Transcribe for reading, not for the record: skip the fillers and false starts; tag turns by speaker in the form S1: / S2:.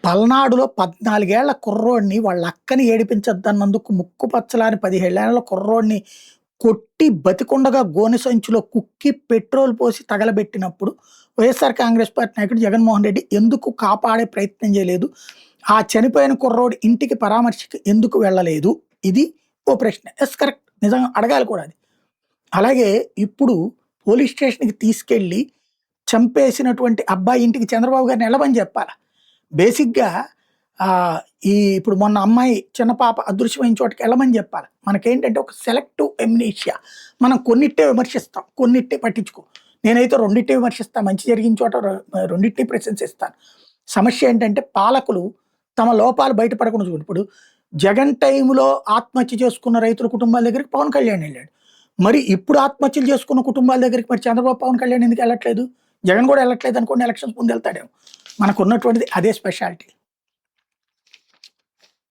S1: పల్నాడులో 14 ఏళ్ల కుర్రోడిని వాళ్ళ అక్కని ఏడిపించొద్దన్నందుకు ముక్కు పచ్చలాని 17 ఏళ్ల కుర్రోడిని కొట్టి బతికుండగా గోనె సంచిలో కుక్కి పెట్రోల్ పోసి తగలబెట్టినప్పుడు వైఎస్ఆర్ కాంగ్రెస్ పార్టీ నాయకుడు జగన్మోహన్ రెడ్డి ఎందుకు కాపాడే ప్రయత్నం చేయలేదు? ఆ చనిపోయిన కుర్రోడి ఇంటికి పరామర్శకి ఎందుకు వెళ్ళలేదు? ఇది ఓ ప్రశ్న. Yes, correct. నిజంగా అడగాలి కూడా అది. అలాగే ఇప్పుడు పోలీస్ స్టేషన్‌కి తీసుకెళ్ళి చంపేసినటువంటి అబ్బాయి ఇంటికి చంద్రబాబు గారిని ఎళ్ళమని చెప్పాలా? బేసిక్‌గా ఈ ఇప్పుడు మొన్న అమ్మాయి చిన్న పాప అదృశ్యమైన చోటకి ఎళ్ళమని చెప్పాలి. మనకేంటంటే ఒక సెలెక్టివ్ ఎమ్నీషియా. మనం కొన్నిట్టే విమర్శిస్తాం, కొన్నిట్టే పట్టించుకోం. నేనైతే రెండిట్టే విమర్శిస్తా. మంచి జరిగిన చోట రెండిటిని ప్రశంసిస్తాను. సమస్య ఏంటంటే పాలకులు తమ లోపాలు బయటపడకుండా చూడండి. ఇప్పుడు జగన్ టైంలో ఆత్మహత్య చేసుకున్న రైతుల కుటుంబాల దగ్గరికి పవన్ కళ్యాణ్ ఎళ్ళాడు. మరి ఇప్పుడు ఆత్మహత్యలు చేసుకున్న కుటుంబాల దగ్గరికి మరి చంద్రబాబు, పవన్ కళ్యాణ్ ఎందుకు ఎళ్ళట్లేదు? జగన్ కూడా ఎళ్ళట్లేదు అనుకోండి, ఎలక్షన్స్ ముందు ఎళ్తాడేమో. మనకున్నటువంటిది అదే స్పెషాలిటీ.